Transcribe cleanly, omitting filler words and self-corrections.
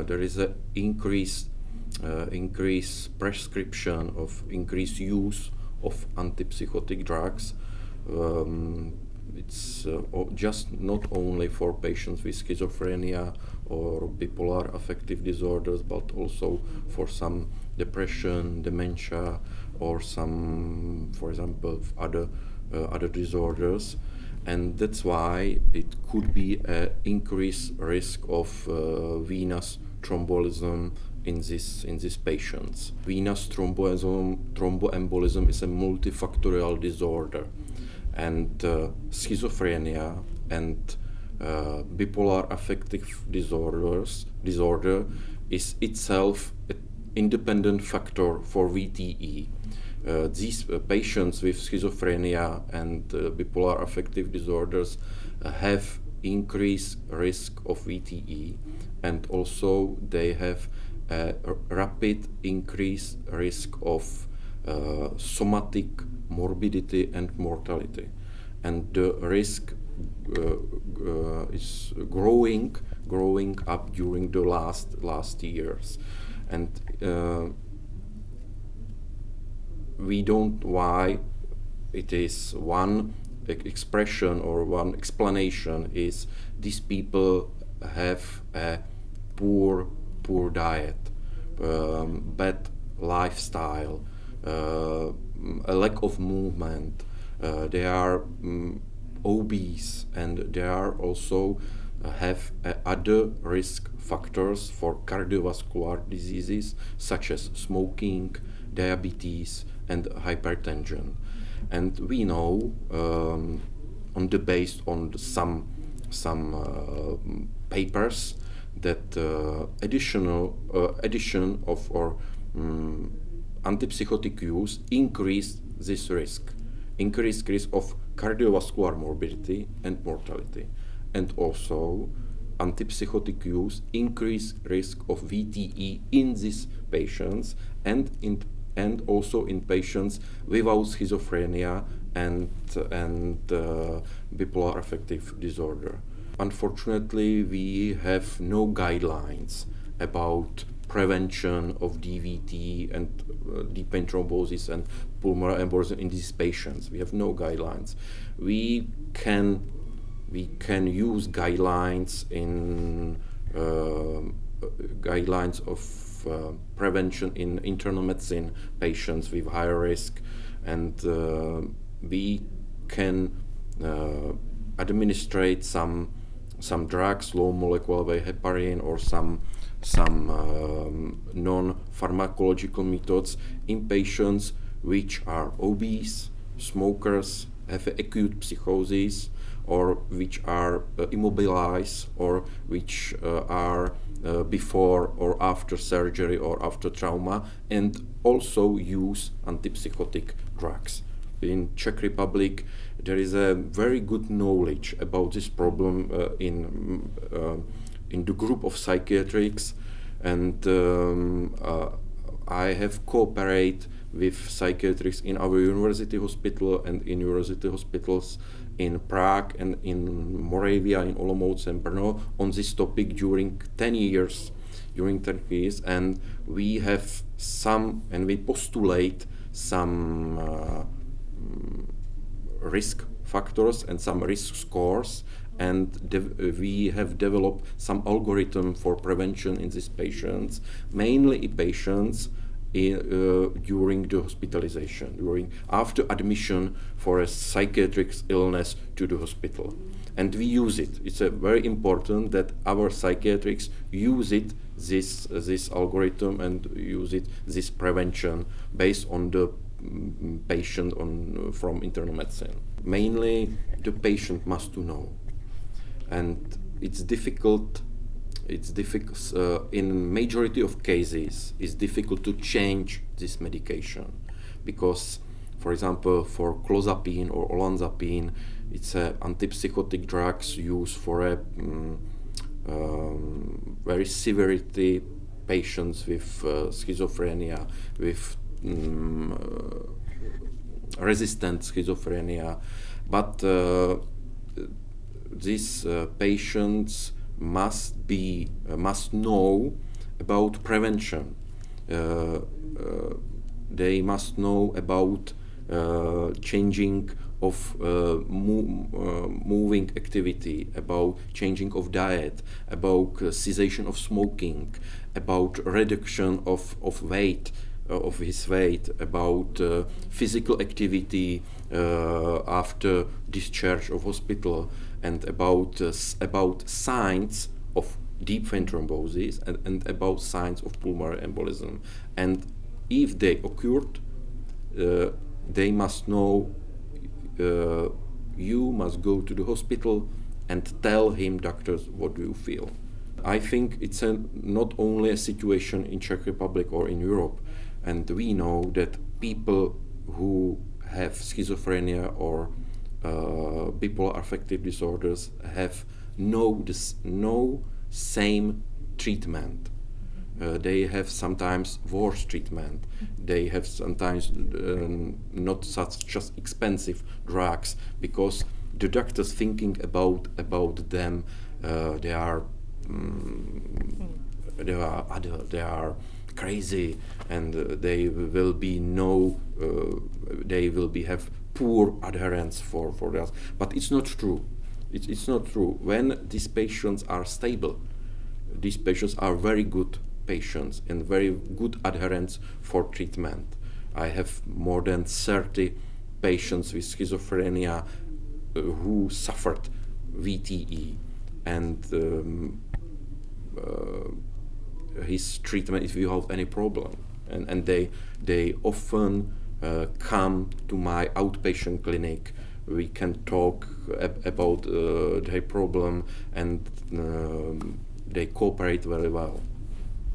There is an increased prescription of increased use of antipsychotic drugs. It's just not only for patients with schizophrenia or bipolar affective disorders, but also for some depression, dementia, or some, for example, other disorders. And that's why it could be an increased risk of venous thromboembolism in these patients. Venous thromboembolism is a multifactorial disorder, and schizophrenia and bipolar affective disorder is itself an independent factor for VTE. These patients with schizophrenia and bipolar affective disorders have increased risk of VTE, and also they have a rapid increased risk of somatic morbidity and mortality, and the risk is growing up during the last years, and we don't why it is one expression or one explanation is these people have a poor diet, bad lifestyle, a lack of movement, they are obese, and they are also have other risk factors for cardiovascular diseases such as smoking, diabetes, and hypertension. And we know based on some papers that addition of antipsychotic use increased risk of cardiovascular morbidity and mortality, and also antipsychotic use increased risk of VTE in these patients and also in patients without schizophrenia and bipolar affective disorder. Unfortunately, we have no guidelines about prevention of DVT and deep vein thrombosis and pulmonary embolism in these patients. We have no guidelines. We can use guidelines in guidelines of prevention in internal medicine patients with higher risk, and we can administrate some drugs, low molecular weight heparin, or some non-pharmacological methods in patients which are obese, smokers, have acute psychosis, or which are immobilized, or which are before or after surgery or after trauma, and also use antipsychotic drugs. In Czech Republic, there is a very good knowledge about this problem in the group of psychiatrists, and I have cooperated with psychiatrists in our university hospital and in university hospitals in Prague and in Moravia, in Olomouc and Brno on this topic during 10 years, and we have we postulate some risk factors and some risk scores, and we have developed some algorithm for prevention in these patients, mainly in patients during the hospitalization, after admission for a psychiatric illness to the hospital. And we use it. It's very important that our psychiatrists use it, this algorithm, and use it, this prevention, based on the patient from internal medicine. Mainly, the patient must know, and it's difficult. In majority of cases, it's difficult to change this medication, because, for example, for clozapine or olanzapine, it's antipsychotic drugs used for a very severity patients with schizophrenia, with resistant schizophrenia, but these patients must know about prevention. They must know about changing of moving activity, about changing of diet, about cessation of smoking, about reduction of weight, of his weight, about physical activity after discharge of hospital, and about signs of deep vein thrombosis and about signs of pulmonary embolism. And if they occurred, they must know you must go to the hospital and tell him, doctors, what do you feel? I think it's not only a situation in Czech Republic or in Europe, and we know that people who have schizophrenia or bipolar affective disorders have no same treatment. They have sometimes worse treatment. They have sometimes not such just expensive drugs, because the doctors thinking about them. They are crazy, and they will have poor adherence for that. But it's not true. It's not true. When these patients are stable, these patients are very good patients and very good adherence for treatment. I have more than 30 patients with schizophrenia who suffered VTE, and his treatment is without any problem. And they often come to my outpatient clinic. We can talk about their problem, and they cooperate very well.